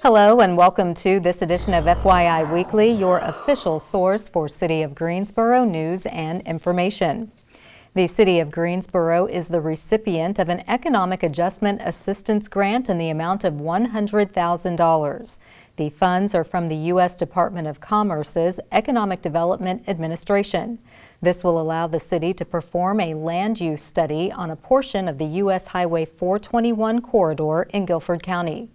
Hello and welcome to this edition of FYI Weekly, your official source for City of Greensboro news and information. The City of Greensboro is the recipient of an Economic Adjustment Assistance Grant in the amount of $100,000. The funds are from the U.S. Department of Commerce's Economic Development Administration. This will allow the city to perform a land use study on a portion of the U.S. Highway 421 corridor in Guilford County.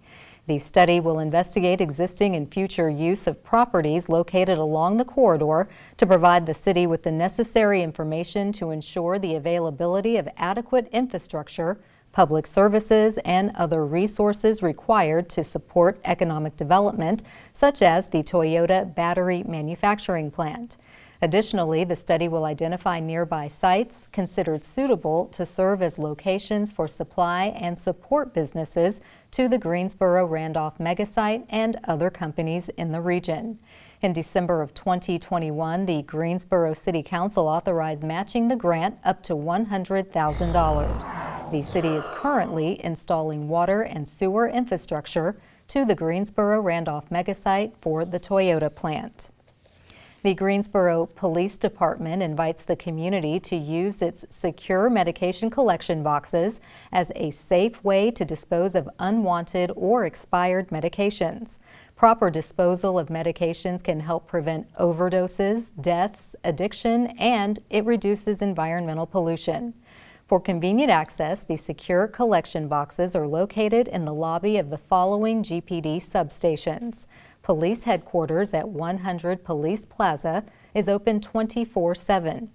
The study will investigate existing and future use of properties located along the corridor to provide the city with the necessary information to ensure the availability of adequate infrastructure, public services, and other resources required to support economic development, such as the Toyota battery manufacturing plant. Additionally, the study will identify nearby sites considered suitable to serve as locations for supply and support businesses to the Greensboro Randolph megasite and other companies in the region. In December of 2021, the Greensboro City Council authorized matching the grant up to $100,000. The city is currently installing water and sewer infrastructure to the Greensboro Randolph megasite for the Toyota plant. The Greensboro Police Department invites the community to use its secure medication collection boxes as a safe way to dispose of unwanted or expired medications. Proper disposal of medications can help prevent overdoses, deaths, addiction, and it reduces environmental pollution. For convenient access, the secure collection boxes are located in the lobby of the following GPD substations. Police headquarters at 100 Police Plaza is open 24/7.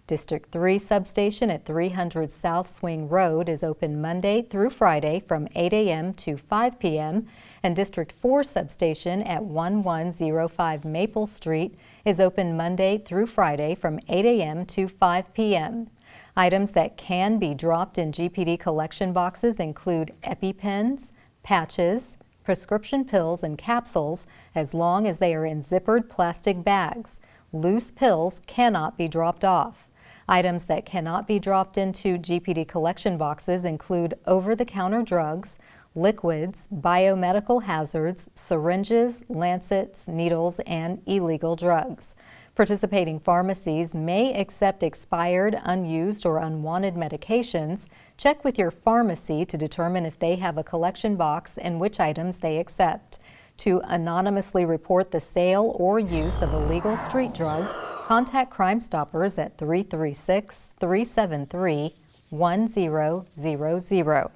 District 3 substation at 300 South Swing Road is open Monday through Friday from 8 a.m. to 5 p.m. and District 4 substation at 1105 Maple Street is open Monday through Friday from 8 a.m. to 5 p.m. Items that can be dropped in GPD collection boxes include EpiPens, patches, prescription pills and capsules, as long as they are in zippered plastic bags. Loose pills cannot be dropped off. Items that cannot be dropped into GPD collection boxes include over-the-counter drugs, liquids, biomedical hazards, syringes, lancets, needles, and illegal drugs. Participating pharmacies may accept expired, unused, or unwanted medications. Check with your pharmacy to determine if they have a collection box and which items they accept. To anonymously report the sale or use of illegal street drugs, contact Crime Stoppers at 336-373-1000.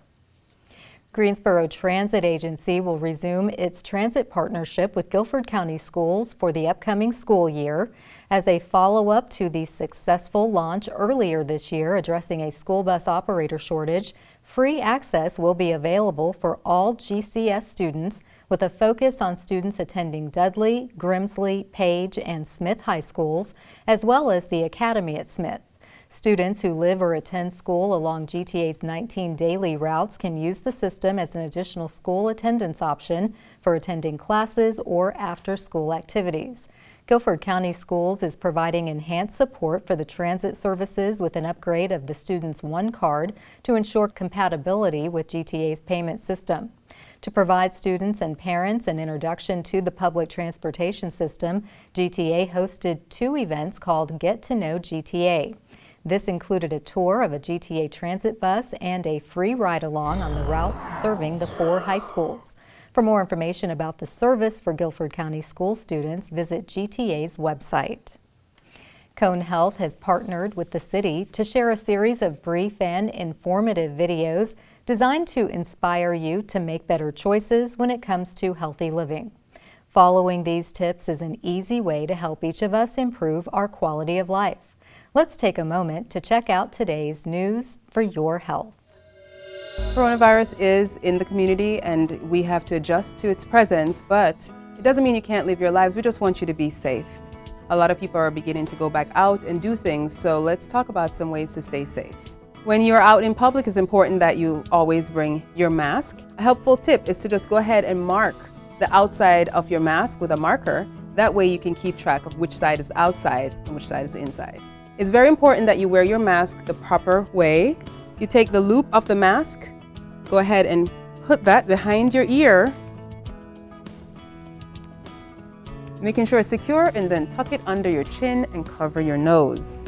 Greensboro Transit Agency will resume its transit partnership with Guilford County Schools for the upcoming school year. As a follow-up to the successful launch earlier this year addressing a school bus operator shortage, free access will be available for all GCS students with a focus on students attending Dudley, Grimsley, Page, and Smith High Schools, as well as the Academy at Smith. Students who live or attend school along GTA's 19 daily routes can use the system as an additional school attendance option for attending classes or after-school activities. Guilford County Schools is providing enhanced support for the transit services with an upgrade of the student's One Card to ensure compatibility with GTA's payment system. To provide students and parents an introduction to the public transportation system, GTA hosted 2 events called Get to Know GTA. This included a tour of a GTA transit bus and a free ride-along on the routes serving the 4 high schools. For more information about the service for Guilford County school students, visit GTA's website. Cone Health has partnered with the city to share a series of brief and informative videos designed to inspire you to make better choices when it comes to healthy living. Following these tips is an easy way to help each of us improve our quality of life. Let's take a moment to check out today's news for your health. Coronavirus is in the community and we have to adjust to its presence, but it doesn't mean you can't live your lives. We just want you to be safe. A lot of people are beginning to go back out and do things, so let's talk about some ways to stay safe. When you're out in public, it's important that you always bring your mask. A helpful tip is to just go ahead and mark the outside of your mask with a marker. That way you can keep track of which side is outside and which side is inside. It's very important that you wear your mask the proper way. You take the loop of the mask, go ahead and put that behind your ear, making sure it's secure, and then tuck it under your chin and cover your nose.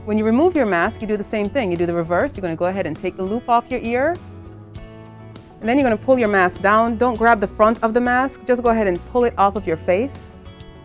When you remove your mask, you do the same thing. You do the reverse. You're going to go ahead and take the loop off your ear, and then you're going to pull your mask down. Don't grab the front of the mask. Just go ahead and pull it off of your face,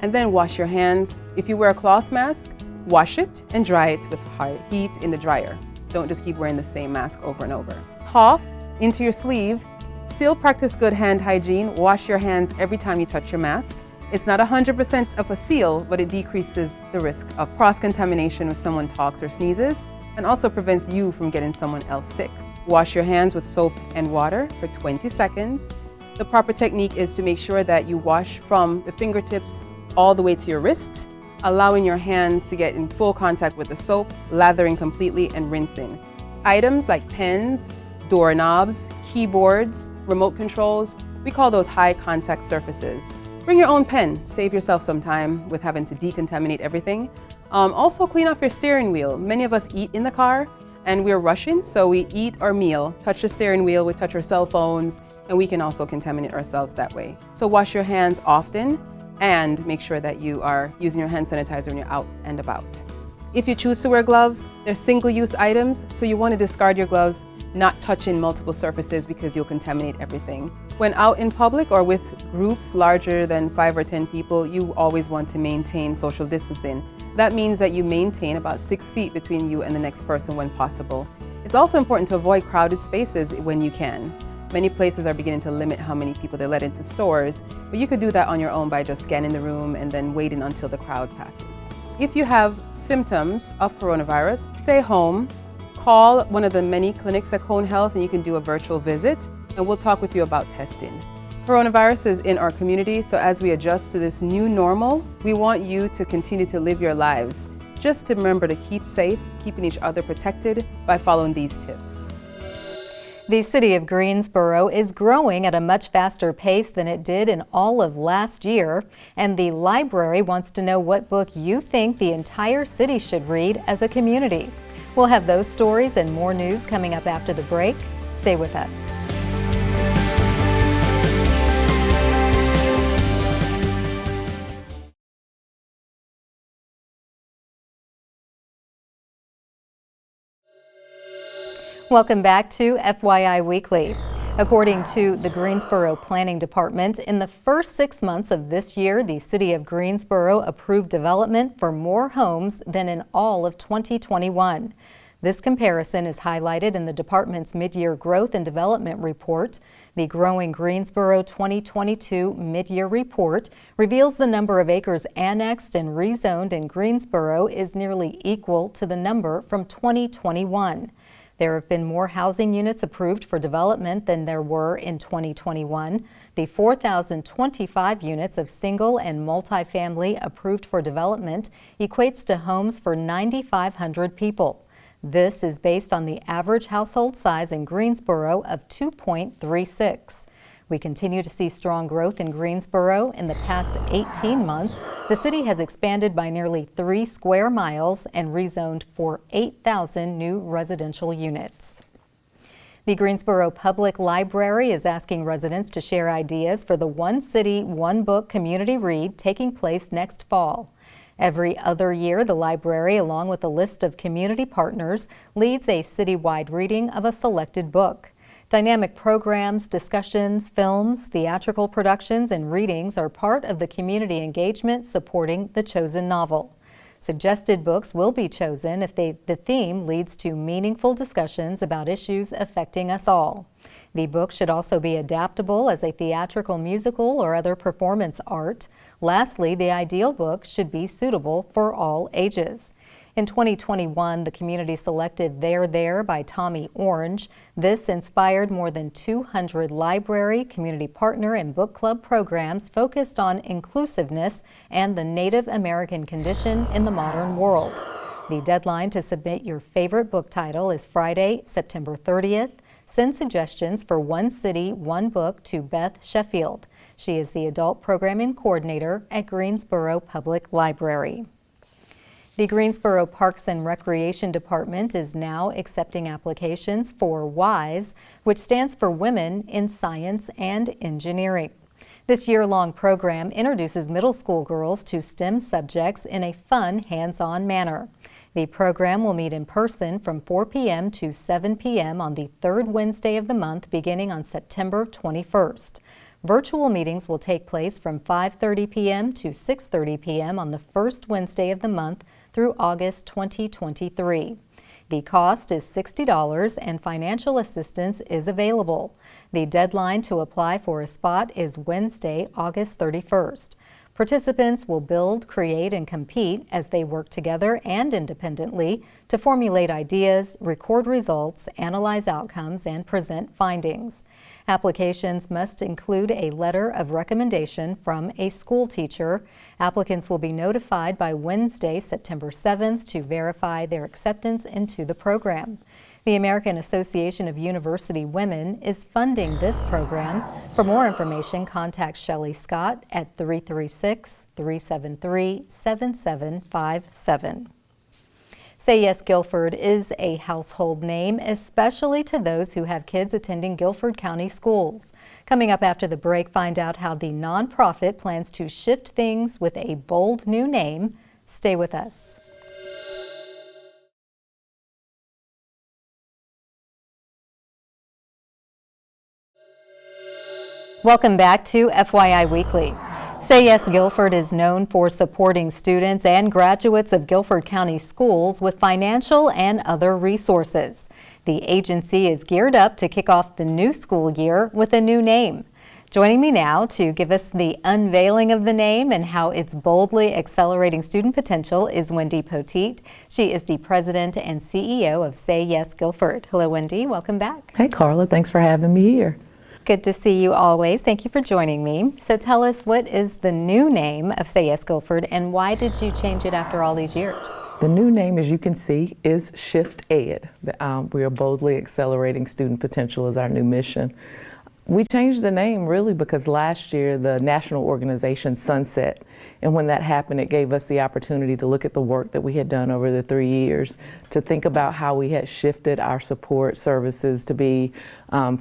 and then wash your hands. If you wear a cloth mask, wash it and dry it with high heat in the dryer. Don't just keep wearing the same mask over and over. Cough into your sleeve. Still practice good hand hygiene. Wash your hands every time you touch your mask. It's not 100% of a seal, but it decreases the risk of cross-contamination if someone talks or sneezes, and also prevents you from getting someone else sick. Wash your hands with soap and water for 20 seconds. The proper technique is to make sure that you wash from the fingertips all the way to your wrist, allowing your hands to get in full contact with the soap, lathering completely and rinsing. Items like pens, doorknobs, keyboards, remote controls, we call those high contact surfaces. Bring your own pen, save yourself some time with having to decontaminate everything. Also clean off your steering wheel. Many of us eat in the car and we're rushing, so we eat our meal, touch the steering wheel, we touch our cell phones, and we can also contaminate ourselves that way. So wash your hands often and make sure that you are using your hand sanitizer when you're out and about. If you choose to wear gloves, they're single-use items, so you want to discard your gloves, not touching multiple surfaces because you'll contaminate everything. When out in public or with groups larger than 5 or 10 people, you always want to maintain social distancing. That means that you maintain about 6 feet between you and the next person when possible. It's also important to avoid crowded spaces when you can. Many places are beginning to limit how many people they let into stores, but you could do that on your own by just scanning the room and then waiting until the crowd passes. If you have symptoms of coronavirus, stay home. Call one of the many clinics at Cone Health and you can do a virtual visit, and we'll talk with you about testing. Coronavirus is in our community, so as we adjust to this new normal, we want you to continue to live your lives. Just to remember to keep safe, keeping each other protected by following these tips. The city of Greensboro is growing at a much faster pace than it did in all of last year, and the library wants to know what book you think the entire city should read as a community. We'll have those stories and more news coming up after the break. Stay with us. Welcome back to FYI Weekly. According to the Greensboro Planning Department, in the first 6 months of this year, the city of Greensboro approved development for more homes than in all of 2021. This comparison is highlighted in the department's mid-year growth and development report. The Growing Greensboro 2022 mid-year report reveals the number of acres annexed and rezoned in Greensboro is nearly equal to the number from 2021. There have been more housing units approved for development than there were in 2021. The 4,025 units of single and multifamily approved for development equates to homes for 9,500 people. This is based on the average household size in Greensboro of 2.36. We continue to see strong growth in Greensboro. In the past 18 months, the city has expanded by nearly 3 square miles and rezoned for 8,000 new residential units. The Greensboro Public Library is asking residents to share ideas for the One City, One Book community read taking place next fall. Every other year, the library, along with a list of community partners, leads a citywide reading of a selected book. Dynamic programs, discussions, films, theatrical productions, and readings are part of the community engagement supporting the chosen novel. Suggested books will be chosen if the theme leads to meaningful discussions about issues affecting us all. The book should also be adaptable as a theatrical, musical, or other performance art. Lastly, the ideal book should be suitable for all ages. In 2021, the community selected There There by Tommy Orange. This inspired more than 200 library, community partner, and book club programs focused on inclusiveness and the Native American condition in the modern world. The deadline to submit your favorite book title is Friday, September 30th. Send suggestions for One City, One Book to Beth Sheffield. She is the Adult Programming Coordinator at Greensboro Public Library. The Greensboro Parks and Recreation Department is now accepting applications for WISE, which stands for Women in Science and Engineering. This year-long program introduces middle school girls to STEM subjects in a fun, hands-on manner. The program will meet in person from 4 p.m. to 7 p.m. on the third Wednesday of the month, beginning on September 21st. Virtual meetings will take place from 5:30 p.m. to 6:30 p.m. on the first Wednesday of the month through August 2023. The cost is $60 and financial assistance is available. The deadline to apply for a spot is Wednesday, August 31st. Participants will build, create, and compete as they work together and independently to formulate ideas, record results, analyze outcomes, and present findings. Applications must include a letter of recommendation from a school teacher. Applicants will be notified by Wednesday, September 7th to verify their acceptance into the program. The American Association of University Women is funding this program. For more information, contact Shelley Scott at 336-373-7757. Say Yes Guilford is a household name, especially to those who have kids attending Guilford County schools. Coming up after the break, find out how the nonprofit plans to shift things with a bold new name. Stay with us. Welcome back to FYI Weekly. Say Yes Guilford is known for supporting students and graduates of Guilford County schools with financial and other resources. The agency is geared up to kick off the new school year with a new name. Joining me now to give us the unveiling of the name and how it's boldly accelerating student potential is Wendy Poteet. She is the president and CEO of Say Yes Guilford. Hello, Wendy. Welcome back. Hey, Carla. Thanks for having me here. Good to see you always. Thank you for joining me. So tell us, what is the new name of Say Yes Guilford and why did you change it after all these years? The new name, as you can see, is Shift Ed. We are boldly accelerating student potential as our new mission. We changed the name really because last year the national organization sunset, and when that happened it gave us the opportunity to look at the work that we had done over the 3 years, to think about how we had shifted our support services to be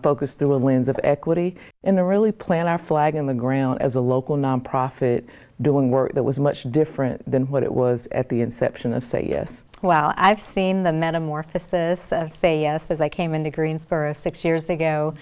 focused through a lens of equity, and to really plant our flag in the ground as a local nonprofit doing work that was much different than what it was at the inception of Say Yes. Wow, I've seen the metamorphosis of Say Yes as I came into Greensboro 6 years ago.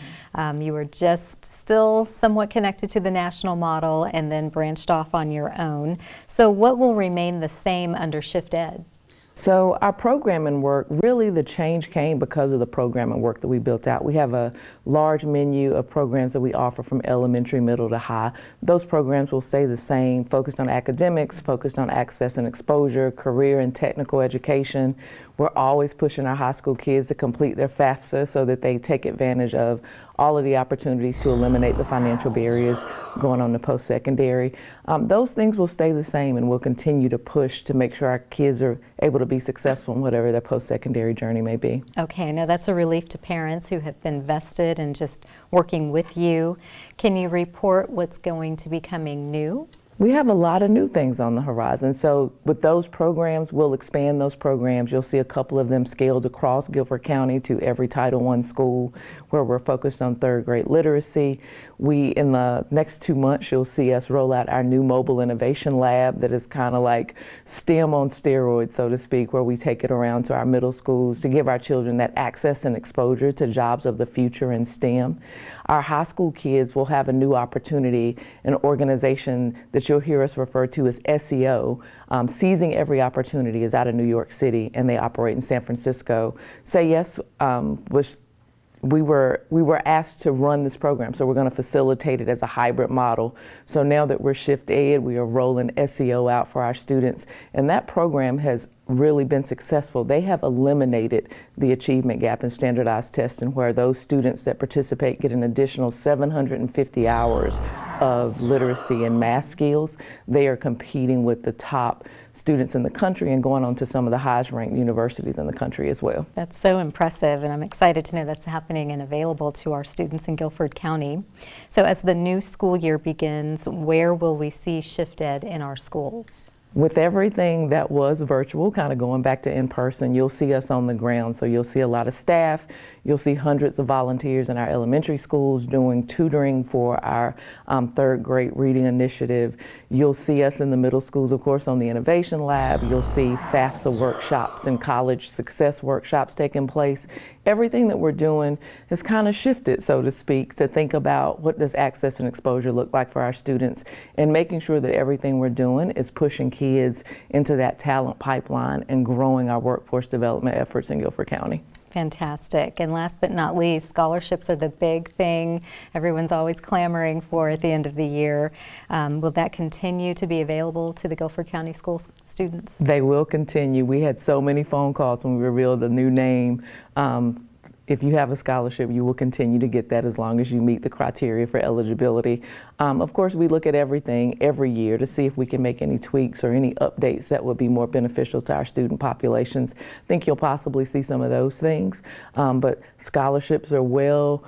You were just still somewhat connected to the national model and then branched off on your own. So what will remain the same under Shift Ed? So our programming work, really the change came because of the programming work that we built out. We have a large menu of programs that we offer from elementary, middle to high. Those programs will stay the same, focused on academics, focused on access and exposure, career and technical education. We're always pushing our high school kids to complete their FAFSA so that they take advantage of all of the opportunities to eliminate the financial barriers going on to post-secondary. Those things will stay the same, and we'll continue to push to make sure our kids are able to be successful in whatever their post-secondary journey may be. Okay, I know that's a relief to parents who have been vested in just working with you. Can you report what's going to be coming new? We have a lot of new things on the horizon. So with those programs, we'll expand those programs. You'll see a couple of them scaled across Guilford County to every Title I school where we're focused on third grade literacy. In the next 2 months, you'll see us roll out our new mobile innovation lab that is kind of like STEM on steroids, so to speak, where we take it around to our middle schools to give our children that access and exposure to jobs of the future in STEM. Our high school kids will have a new opportunity, an organization that you'll hear us refer to as SEO, Seizing Every Opportunity, is out of New York City, and they operate in San Francisco. Say Yes we were asked to run this program, so we're going to facilitate it as a hybrid model. So now that we're Shift Ed, we are rolling SEO out for our students, and that program has really been successful. They have eliminated the achievement gap in standardized testing, where those students that participate get an additional 750 hours of literacy and math skills, they are competing with the top students in the country and going on to some of the highest ranked universities in the country as well. That's so impressive, and I'm excited to know that's happening and available to our students in Guilford County. So as the new school year begins, where will we see Shift Ed in our schools? With everything that was virtual, kind of going back to in-person, you'll see us on the ground. So you'll see a lot of staff, you'll see hundreds of volunteers in our elementary schools doing tutoring for our third grade reading initiative. You'll see us in the middle schools, of course, on the Innovation Lab. You'll see FAFSA workshops and college success workshops taking place. Everything that we're doing has kind of shifted, so to speak, to think about what does access and exposure look like for our students, and making sure that everything we're doing is pushing kids into that talent pipeline and growing our workforce development efforts in Guilford County. Fantastic. And last but not least, scholarships are the big thing everyone's always clamoring for at the end of the year. Will that continue to be available to the Guilford County school students? They will continue. We had so many phone calls when we revealed the new name. If you have a scholarship, you will continue to get that as long as you meet the criteria for eligibility. Of course, we look at everything every year to see if we can make any tweaks or any updates that would be more beneficial to our student populations. I think you'll possibly see some of those things, but scholarships are well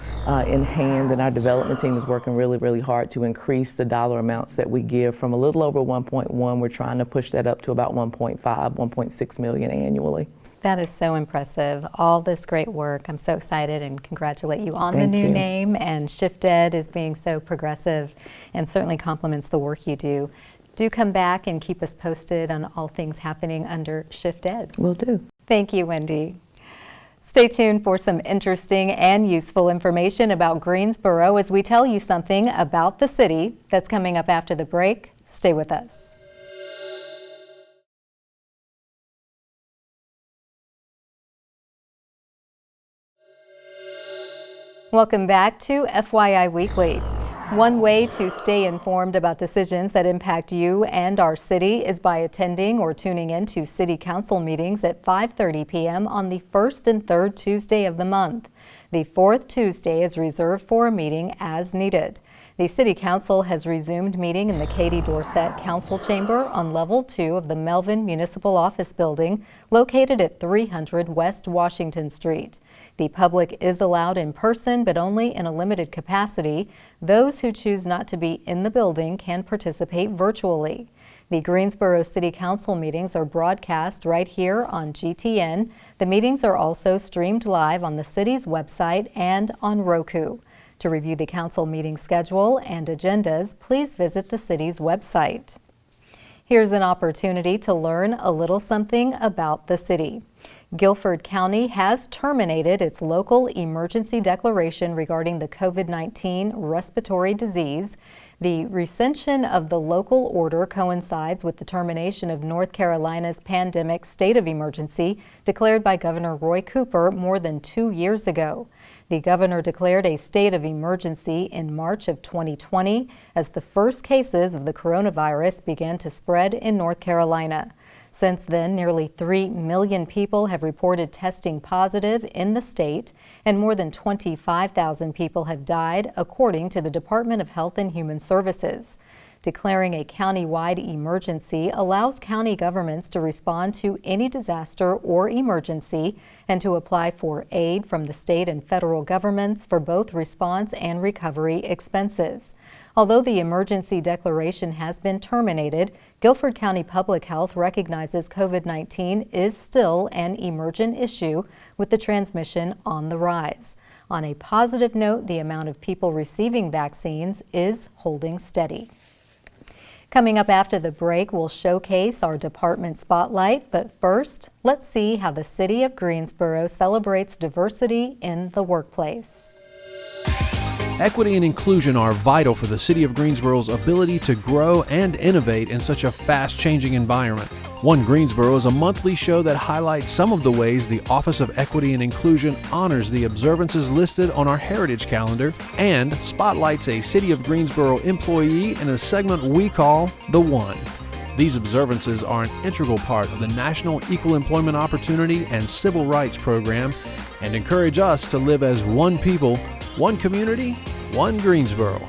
in hand, and our development team is working really, really hard to increase the dollar amounts that we give from a little over 1.1. We're trying to push that up to about 1.5, 1.6 million annually. That is so impressive. All this great work. I'm so excited and congratulate you on the new name. And Shift Ed is being so progressive and certainly complements the work you do. Do come back and keep us posted on all things happening under Shift Ed. Will do. Thank you, Wendy. Stay tuned for some interesting and useful information about Greensboro as we tell you something about the city that's coming up after the break. Stay with us. Welcome back to FYI Weekly. One way to stay informed about decisions that impact you and our city is by attending or tuning in to City Council meetings at 5:30 p.m. on the first and third Tuesday of the month. The fourth Tuesday is reserved for a meeting as needed. The City Council has resumed meeting in the Katie Dorsett Council Chamber on Level 2 of the Melvin Municipal Office Building, located at 300 West Washington Street. The public is allowed in person, but only in a limited capacity. Those who choose not to be in the building can participate virtually. The Greensboro City Council meetings are broadcast right here on GTN. The meetings are also streamed live on the city's website and on Roku. To review the council meeting schedule and agendas, please visit the city's website. Here's an opportunity to learn a little something about the city. Guilford County has terminated its local emergency declaration regarding the COVID-19 respiratory disease. The rescission of the local order coincides with the termination of North Carolina's pandemic state of emergency declared by Governor Roy Cooper more than 2 years ago. The governor declared a state of emergency in March of 2020 as the first cases of the coronavirus began to spread in North Carolina. Since then, nearly 3 million people have reported testing positive in the state, and more than 25,000 people have died, according to the Department of Health and Human Services. Declaring a county-wide emergency allows county governments to respond to any disaster or emergency and to apply for aid from the state and federal governments for both response and recovery expenses. Although the emergency declaration has been terminated, Guilford County Public Health recognizes COVID-19 is still an emergent issue, with the transmission on the rise. On a positive note, the amount of people receiving vaccines is holding steady. Coming up after the break, we'll showcase our department spotlight, but first, let's see how the city of Greensboro celebrates diversity in the workplace. Equity and inclusion are vital for the City of Greensboro's ability to grow and innovate in such a fast-changing environment. One Greensboro is a monthly show that highlights some of the ways the Office of Equity and Inclusion honors the observances listed on our Heritage Calendar and spotlights a City of Greensboro employee in a segment we call The One. These observances are an integral part of the National Equal Employment Opportunity and Civil Rights Program and encourage us to live as one people, one community, one Greensboro.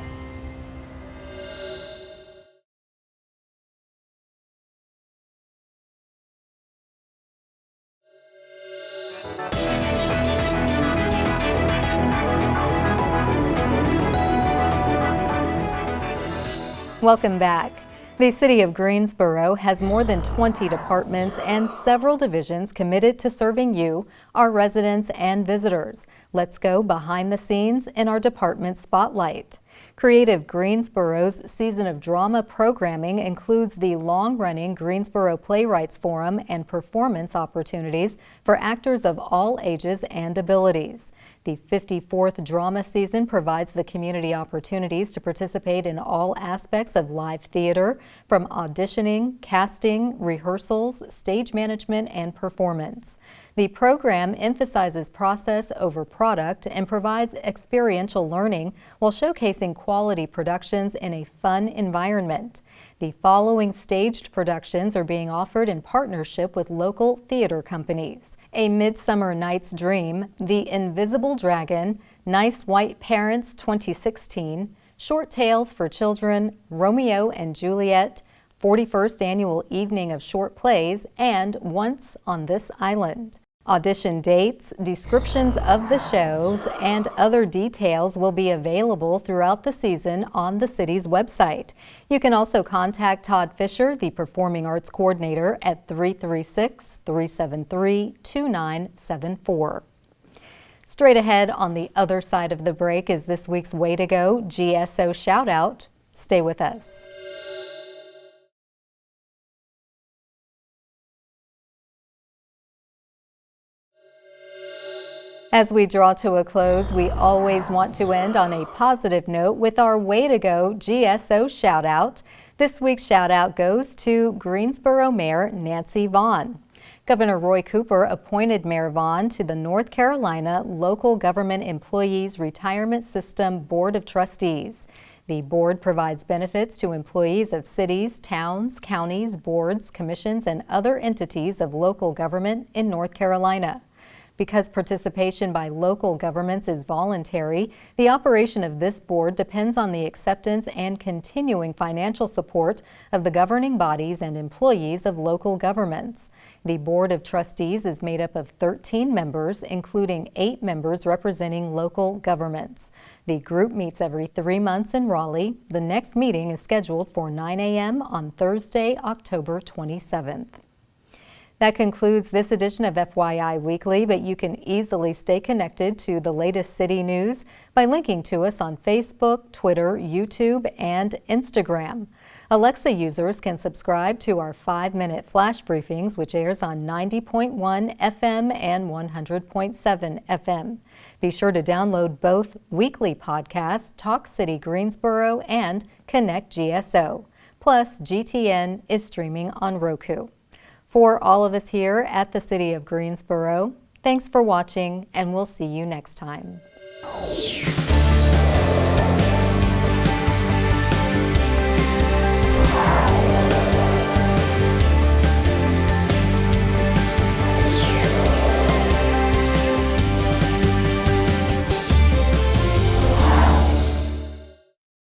Welcome back. The City of Greensboro has more than 20 departments and several divisions committed to serving you, our residents and visitors. Let's go behind the scenes in our department spotlight. Creative Greensboro's season of drama programming includes the long-running Greensboro Playwrights Forum and performance opportunities for actors of all ages and abilities. The 54th drama season provides the community opportunities to participate in all aspects of live theater, from auditioning, casting, rehearsals, stage management, and performance. The program emphasizes process over product and provides experiential learning while showcasing quality productions in a fun environment. The following staged productions are being offered in partnership with local theater companies: A Midsummer Night's Dream, The Invisible Dragon, Nice White Parents 2016, Short Tales for Children, Romeo and Juliet, 41st Annual Evening of Short Plays, and Once on This Island. Audition dates, descriptions of the shows, and other details will be available throughout the season on the city's website. You can also contact Todd Fisher, the Performing Arts Coordinator, at 336-373-2974. Straight ahead on the other side of the break is this week's Way to Go GSO shout out. Stay with us. As we draw to a close, we always want to end on a positive note with our Way to Go GSO shout out. This week's shout out goes to Greensboro Mayor Nancy Vaughn. Governor Roy Cooper appointed Mayor Vaughn to the North Carolina Local Government Employees Retirement System Board of Trustees. The board provides benefits to employees of cities, towns, counties, boards, commissions, and other entities of local government in North Carolina. Because participation by local governments is voluntary, the operation of this board depends on the acceptance and continuing financial support of the governing bodies and employees of local governments. The Board of Trustees is made up of 13 members, including 8 members representing local governments. The group meets every 3 months in Raleigh. The next meeting is scheduled for 9 a.m. on Thursday, October 27th. That concludes this edition of FYI Weekly, but you can easily stay connected to the latest city news by linking to us on Facebook, Twitter, YouTube, and Instagram. Alexa users can subscribe to our 5-minute flash briefings, which airs on 90.1 FM and 100.7 FM. Be sure to download both weekly podcasts, Talk City Greensboro and Connect GSO. Plus, GTN is streaming on Roku. For all of us here at the City of Greensboro, thanks for watching, and we'll see you next time.